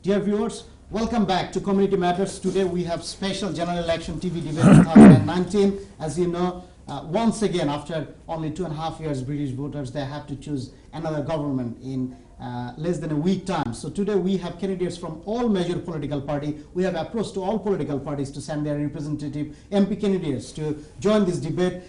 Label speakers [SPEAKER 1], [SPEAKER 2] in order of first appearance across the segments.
[SPEAKER 1] Dear viewers, welcome back to Community Matters. Today we have special general election TV debate 2019. As you know, once again, after only 2.5 years, British voters, they have to choose another government in less than a week time. So today we have candidates from all major political parties. We have approached to all political parties to send their representative MP candidates to join this debate.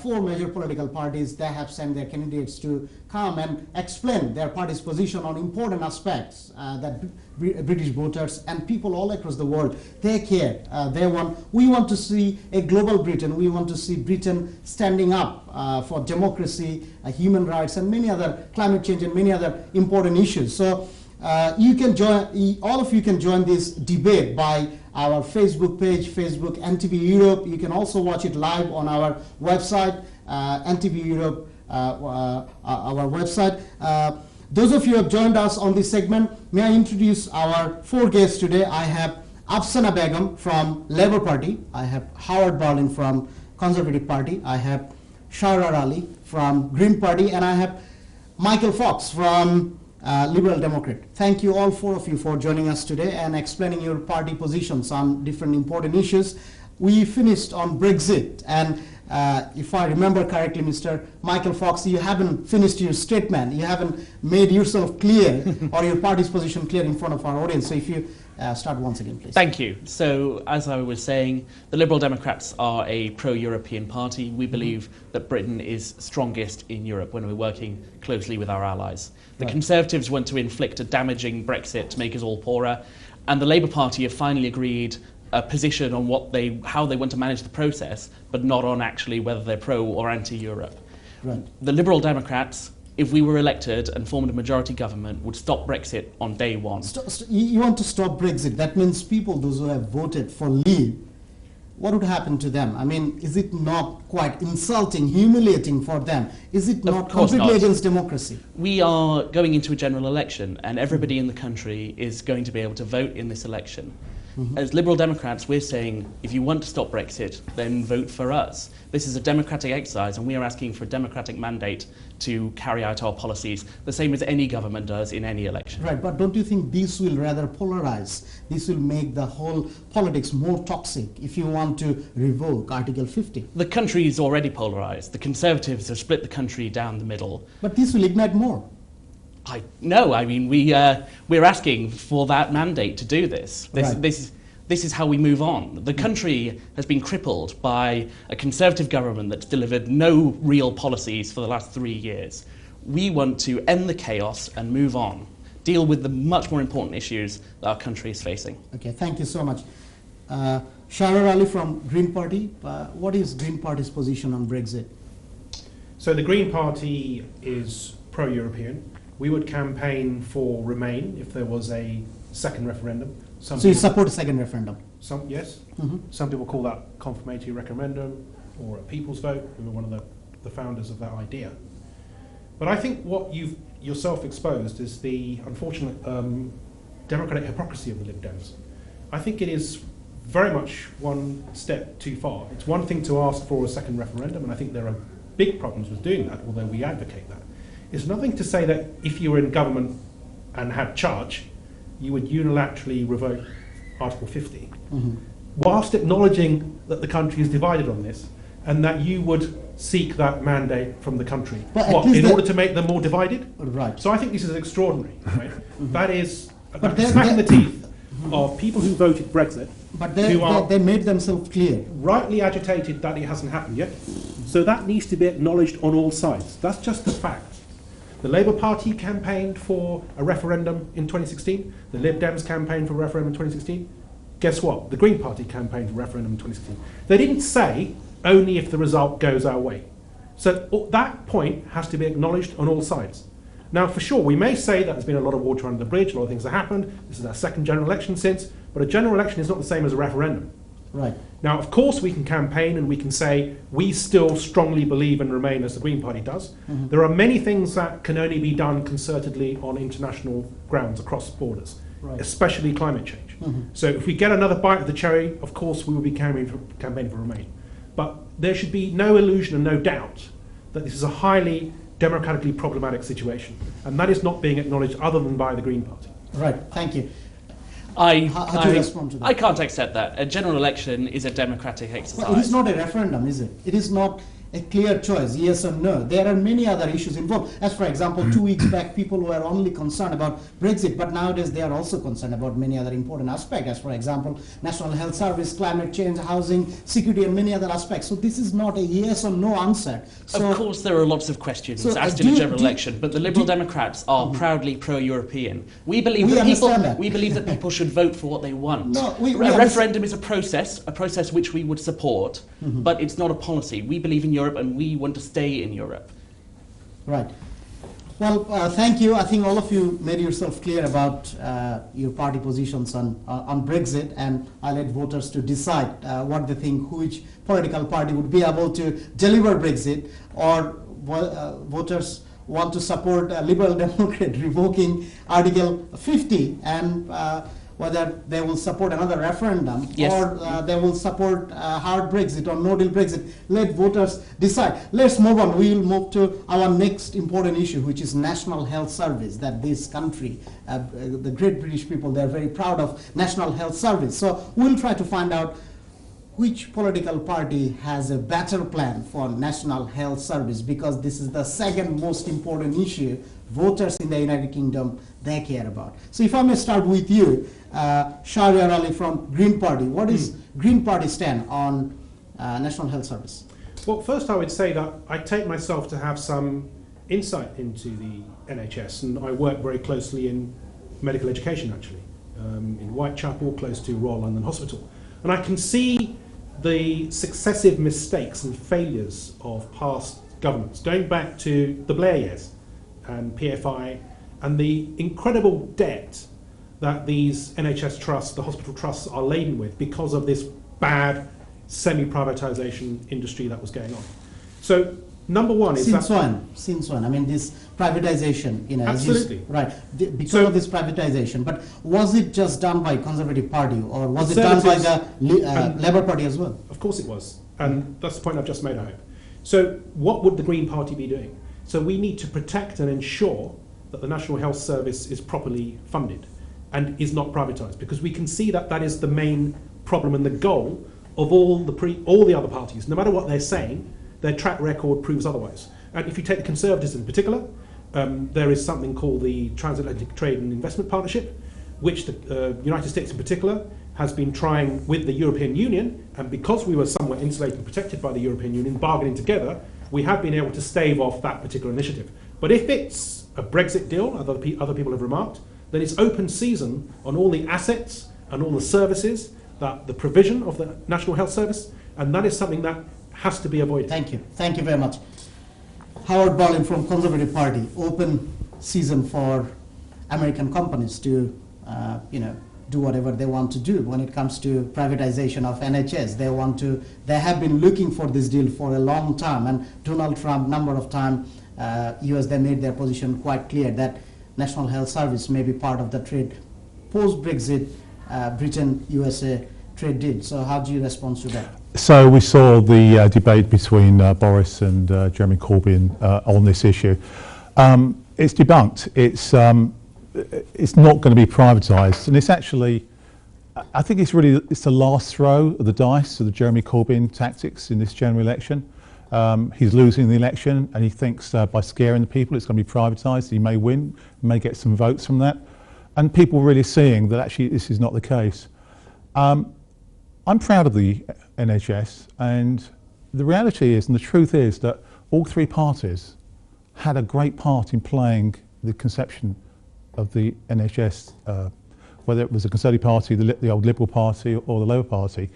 [SPEAKER 1] 4 major political parties, they have sent their candidates to come and explain their party's position on important aspects that British voters and people all across the world, they care. We want to see a global Britain. We want to see Britain standing up for democracy, human rights, and many other climate change and many other important issues. So you can join, all of you can join this debate by our Facebook page, Facebook NTV Europe. You can also watch it live on our website, NTV Europe, our website. Those of you who have joined us on this segment, may I introduce our 4 guests today. I have Afsana Begum from Labour Party. I have Howard Berlin from Conservative Party. I have Shahrar Ali from Green Party. And I have Michael Fox from Liberal Democrat. Thank you all 4 of you for joining us today and explaining your party positions on different important issues. We finished on Brexit, and if I remember correctly, Mr. Michael Fox, you haven't finished your statement. You haven't made yourself clear or your party's position clear in front of our audience. So if you start once again, please.
[SPEAKER 2] Thank you. So, as I was saying, the Liberal Democrats are a pro-European party. We believe that Britain is strongest in Europe when we're working closely with our allies. The Conservatives want to inflict a damaging Brexit to make us all poorer, and the Labour Party have finally agreed a position on how they want to manage the process, but not on actually whether they're pro or anti-Europe.
[SPEAKER 1] Right.
[SPEAKER 2] The Liberal Democrats, if we were elected and formed a majority government, would stop Brexit on day one.
[SPEAKER 1] You want to stop Brexit? That means people, those who have voted for leave, what would happen to them? I mean, is it not quite insulting, humiliating for them? Is it not completely against democracy?
[SPEAKER 2] We are going into a general election, and everybody in the country is going to be able to vote in this election. As Liberal Democrats, we're saying, if you want to stop Brexit, then vote for us. This is a democratic exercise, and we are asking for a democratic mandate to carry out our policies, the same as any government does in any election.
[SPEAKER 1] Right, but don't you think this will rather polarize? This will make the whole politics more toxic if you want to revoke Article 50.
[SPEAKER 2] The country is already polarised. The Conservatives have split the country down the middle.
[SPEAKER 1] But this will ignite more.
[SPEAKER 2] I mean, we're asking for that mandate to do this. This is how we move on. The country has been crippled by a Conservative government that's delivered no real policies for the last 3 years. We want to end the chaos and move on, deal with the much more important issues that our country is facing.
[SPEAKER 1] Okay, thank you so much. Shahrar Ali from Green Party. What is Green Party's position on Brexit?
[SPEAKER 3] So the Green Party is pro-European. We would campaign for Remain if there was a second referendum.
[SPEAKER 1] So you support a second referendum?
[SPEAKER 3] Yes. Some people call that confirmatory referendum or a people's vote. We were one of the founders of that idea. But I think what you've yourself exposed is the unfortunate democratic hypocrisy of the Lib Dems. I think it is very much one step too far. It's one thing to ask for a second referendum, and I think there are big problems with doing that, although we advocate that. It's nothing to say that if you were in government and had charge, you would unilaterally revoke Article 50, whilst acknowledging that the country is divided on this, and that you would seek that mandate from the country. In order to make them more divided?
[SPEAKER 1] Right.
[SPEAKER 3] So I think this is extraordinary. Right? That is smacking the teeth of people who voted Brexit,
[SPEAKER 1] but they made themselves clear.
[SPEAKER 3] Rightly agitated that it hasn't happened yet. So that needs to be acknowledged on all sides. That's just a fact. The Labour Party campaigned for a referendum in 2016. The Lib Dems campaigned for a referendum in 2016. Guess what? The Green Party campaigned for a referendum in 2016. They didn't say only if the result goes our way. So that point has to be acknowledged on all sides. Now, for sure, we may say that there's been a lot of water under the bridge, a lot of things that happened. This is our second general election since, but a general election is not the same as a referendum.
[SPEAKER 1] Right.
[SPEAKER 3] Now, of course, we can campaign and we can say we still strongly believe and Remain as the Green Party does. There are many things that can only be done concertedly on international grounds across borders, especially climate change. So if we get another bite of the cherry, of course, we will be campaigning for Remain. But there should be no illusion and no doubt that this is a highly democratically problematic situation, and that is not being acknowledged other than by the Green Party.
[SPEAKER 1] Right, thank you. How do you respond to that?
[SPEAKER 2] I can't accept that. A general election is a democratic exercise.
[SPEAKER 1] Well, it is not a referendum, is it? It is not a clear choice, yes or no. There are many other issues involved. As for example, 2 weeks back, people were only concerned about Brexit, but nowadays they are also concerned about many other important aspects. As for example, National Health Service, climate change, housing, security, and many other aspects. So this is not a yes or no answer. So,
[SPEAKER 2] of course, there are lots of questions
[SPEAKER 1] So,
[SPEAKER 2] asked in a general election, but the Liberal Democrats are proudly pro-European. We believe
[SPEAKER 1] We
[SPEAKER 2] that people.
[SPEAKER 1] understand that.
[SPEAKER 2] We believe that people should vote for what they want.
[SPEAKER 1] No, we
[SPEAKER 2] a
[SPEAKER 1] understand.
[SPEAKER 2] referendum is a process which we would support, but it's not a policy. We believe in Europe, and we want to stay in Europe.
[SPEAKER 1] Right. Well, thank you. I think all of you made yourself clear about your party positions on Brexit, and I let voters to decide what they think, which political party would be able to deliver Brexit, or voters want to support a Liberal Democrat revoking Article 50, and whether they will support another referendum,
[SPEAKER 2] Yes.
[SPEAKER 1] or they will support hard Brexit or no deal Brexit. Let voters decide. Let's move on. We will move to our next important issue, which is National Health Service, that this country, the great British people, they're very proud of National Health Service. So we'll try to find out which political party has a better plan for National Health Service, because this is the second most important issue voters in the United Kingdom, they care about. So if I may start with you, Shahryar Ali from Green Party. What is Green Party stand on National Health Service?
[SPEAKER 3] Well, first I would say that I take myself to have some insight into the NHS, and I work very closely in medical education, actually, in Whitechapel, close to Royal London Hospital. And I can see the successive mistakes and failures of past governments, going back to the Blair years and PFI, and the incredible debt that these NHS trusts, the hospital trusts, are laden with because of this bad semi-privatisation industry that was going on. So, number one is
[SPEAKER 1] Since when? I mean, this privatization, you know,
[SPEAKER 3] Absolutely.
[SPEAKER 1] Because of this privatization. But was it just done by Conservative Party, or was it done by the Labour Party as well?
[SPEAKER 3] Of course it was, and that's the point I've just made, I hope. So what would the Green Party be doing? So we need to protect and ensure that the National Health Service is properly funded and is not privatised, because we can see that that is the main problem and the goal of all the other parties. No matter what they're saying, their track record proves otherwise. And if you take the Conservatives in particular, there is something called the Transatlantic Trade and Investment Partnership, which the United States in particular has been trying with the European Union, and because we were somewhat insulated and protected by the European Union, bargaining together, we have been able to stave off that particular initiative. But if it's a Brexit deal, other people have remarked, then it's open season on all the assets and all the services, that the provision of the National Health Service, and that is something that has to be avoided.
[SPEAKER 1] Thank you. Thank you very much. Howard Berlin from Conservative Party. Open season for American companies to, do whatever they want to do when it comes to privatization of NHS. They have been looking for this deal for a long time, and Donald Trump, number of times, US, they made their position quite clear that National Health Service may be part of the trade post-Brexit Britain-USA trade deal. So how do you respond to that?
[SPEAKER 4] So we saw the debate between Boris and Jeremy Corbyn on this issue. It's debunked. It's not going to be privatised, and it's actually, I think it's the last throw of the dice of the Jeremy Corbyn tactics in this general election. He's losing the election, and he thinks by scaring the people it's going to be privatised. He may win, may get some votes from that, and people are really seeing that actually this is not the case. I'm proud of the NHS, and the reality is, and the truth is, that all three parties had a great part in playing the conception of the NHS, whether it was the Conservative Party, the old Liberal Party, or the Labour Party.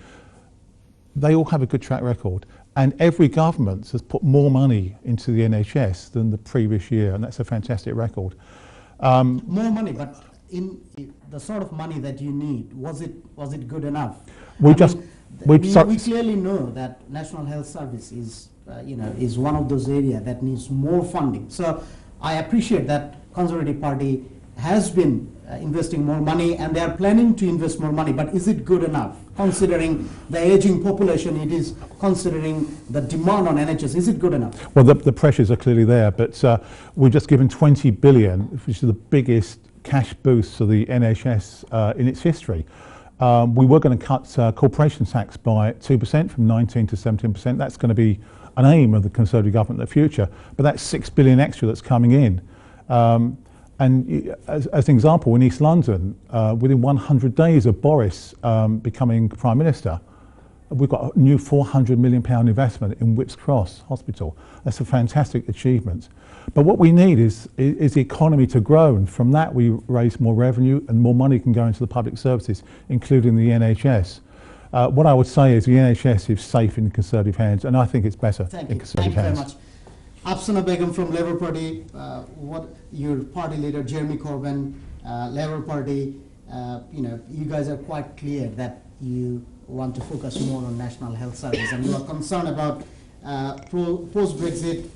[SPEAKER 4] They all have a good track record, and every government has put more money into the NHS than the previous year, and that's a fantastic record.
[SPEAKER 1] More money, but in the sort of money that you need, was it good enough?
[SPEAKER 4] We
[SPEAKER 1] clearly know that National Health Service is one of those areas that needs more funding. So I appreciate that Conservative Party has been investing more money, and they are planning to invest more money, but is it good enough considering the aging population? It is considering the demand on NHS. Is it good enough?
[SPEAKER 4] Well, the pressures are clearly there, but we've just given 20 billion, which is the biggest cash boost to the NHS in its history. We were going to cut corporation tax by 2% from 19 to 17%. That's going to be an aim of the Conservative government in the future, but that's 6 billion extra that's coming in. And as an example, in East London, within 100 days of Boris becoming Prime Minister, we've got a new £400 million investment in Whipps Cross Hospital. That's a fantastic achievement. But what we need is the economy to grow, and from that we raise more revenue and more money can go into the public services, including the NHS. What I would say is the NHS is safe in Conservative hands, and I think it's better in Conservative hands.
[SPEAKER 1] Thank you very much. Afsana Begum from Labour Party, what your party leader Jeremy Corbyn, Labour Party, you guys are quite clear that you want to focus more on National Health Service, and you are concerned about post-Brexit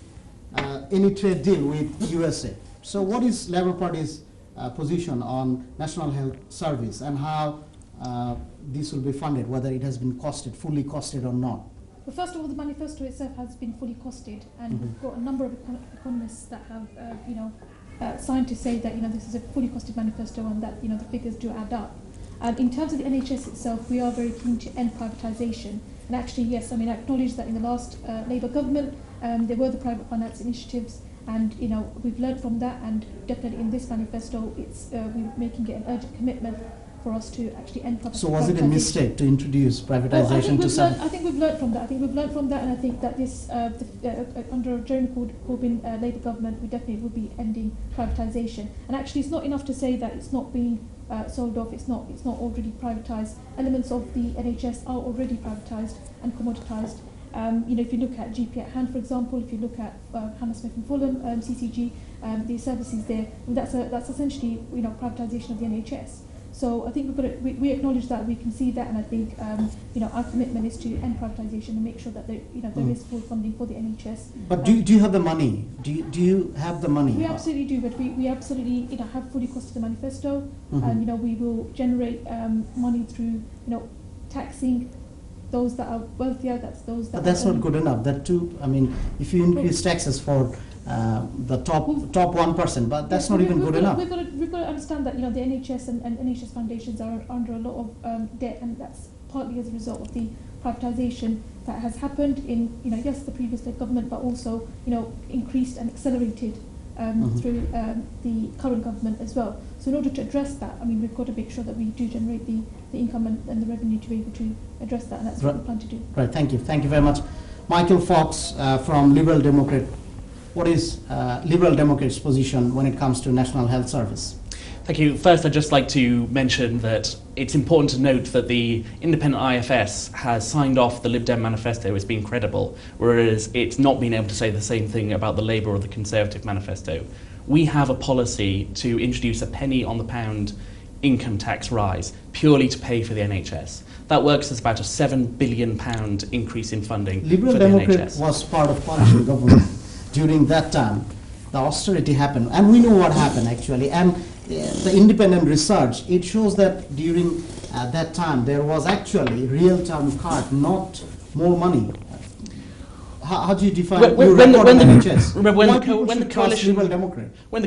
[SPEAKER 1] any trade deal with USA. So what is Labour Party's position on National Health Service and how this will be funded, whether it has been fully costed or not?
[SPEAKER 5] Well, first of all, the manifesto itself has been fully costed, and we've got a number of economists that have, signed to say that this is a fully costed manifesto and that the figures do add up. And in terms of the NHS itself, we are very keen to end privatisation. And actually, yes, I acknowledge that in the last Labour government, there were the private finance initiatives, and we've learned from that. And definitely in this manifesto, we're making it an urgent commitment for us to actually end privatisation.
[SPEAKER 1] So was it a mistake to introduce privatisation to some?
[SPEAKER 5] I think we've learned from that. And I think that this, under Jeremy Corbyn Labour government, we definitely will be ending privatisation. And actually, it's not enough to say that it's not being sold off. It's not already privatised. Elements of the NHS are already privatised and commoditised. If you look at GP at Hand, for example, if you look at Hammersmith and Fulham, CCG, the services there, that's essentially privatisation of the NHS. So I think we acknowledge that, we can see that, and I think our commitment is to end privatisation and make sure that there is full funding for the NHS.
[SPEAKER 1] But do you have the money? Do you have the money?
[SPEAKER 5] We absolutely do, but we absolutely have fully costed the manifesto, and we will generate money through taxing those that are wealthier. But
[SPEAKER 1] that's not good enough. That too. If you increase taxes for the top 1%, but that's not even good enough.
[SPEAKER 5] We've got to understand that the NHS and NHS foundations are under a lot of debt, and that's partly as a result of the privatisation that has happened in yes, the previous government, but also increased and accelerated through the current government as well. So in order to address that, we've got to make sure that we do generate the income and the revenue to be able to address that, and that's what we plan to do.
[SPEAKER 1] Right. Thank you very much. Michael Fox from Liberal Democrat. What is Liberal Democrats' position when it comes to National Health Service?
[SPEAKER 2] Thank you. First, I'd just like to mention that it's important to note that the independent IFS has signed off the Lib Dem manifesto as being credible, whereas it's not been able to say the same thing about the Labour or the Conservative manifesto. We have a policy to introduce a penny on the pound income tax rise purely to pay for the NHS. That works as about a £7 billion increase in funding
[SPEAKER 1] Liberal
[SPEAKER 2] for the
[SPEAKER 1] Democrat
[SPEAKER 2] NHS.
[SPEAKER 1] was part of coalition government. During that time, the austerity happened, and we know what happened actually. And the independent research, it shows that during that time there was actually real-time cut, not more money. How do you define
[SPEAKER 2] when the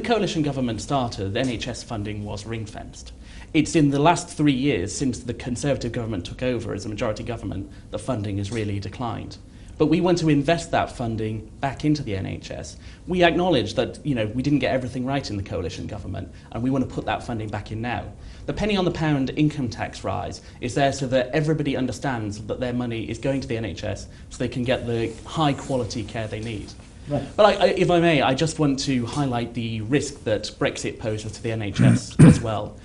[SPEAKER 2] coalition government started, the NHS funding was ring-fenced. It's in the last 3 years since the Conservative government took over as a majority government that funding has really declined. But we want to invest that funding back into the NHS. We acknowledge that we didn't get everything right in the coalition government, and we want to put that funding back in now. The penny on the pound income tax rise is there so that everybody understands that their money is going to the NHS so they can get the high quality care they need.
[SPEAKER 1] Right.
[SPEAKER 2] But if I may, I just want to highlight the risk that Brexit poses to the NHS as well.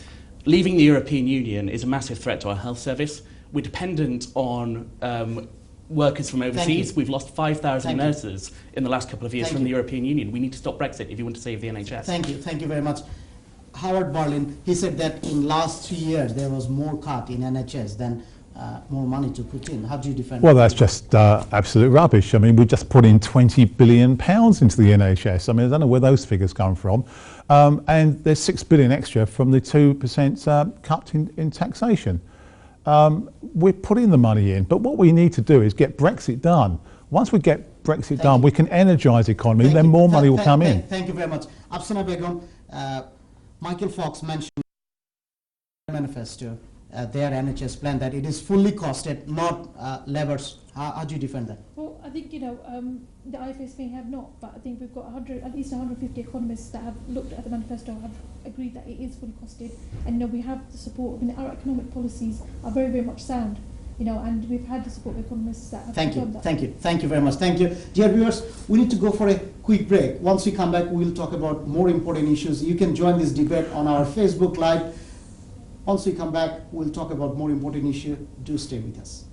[SPEAKER 2] Leaving the European Union is a massive threat to our health service. We're dependent on workers from overseas. We've lost 5,000 nurses in the last couple of years from the European Union. We need to stop Brexit if you want to save the NHS.
[SPEAKER 1] Thank you very much. Howard Berlin, he said that in last 3 years there was more cut in NHS than more money to put in. How do you defend
[SPEAKER 4] Well, that's just absolute rubbish. We just put in £20 billion into the NHS. I don't know where those figures come from. And there's £6 billion extra from the 2% cut in taxation. We're putting the money in, but what we need to do is get Brexit done. Once we get Brexit done, we can energise the economy, then more money will come in.
[SPEAKER 1] Thank you very much. Afsana Begum, Michael Fox mentioned manifesto, their NHS plan, that it is fully costed, not Labour's. How do you defend that?
[SPEAKER 5] Well, I think, the IFS may have not, but I think we've got at least 150 economists that have looked at the manifesto, have agreed that it is fully costed, and we have the support. Our economic policies are very, very much sound, and we've had the support of economists that have confirmed that.
[SPEAKER 1] Thank you very much. Thank you. Dear viewers, we need to go for a quick break. Once we come back, we'll talk about more important issues. You can join this debate on our Facebook Live. Once we come back, we'll talk about more important issues. Do stay with us.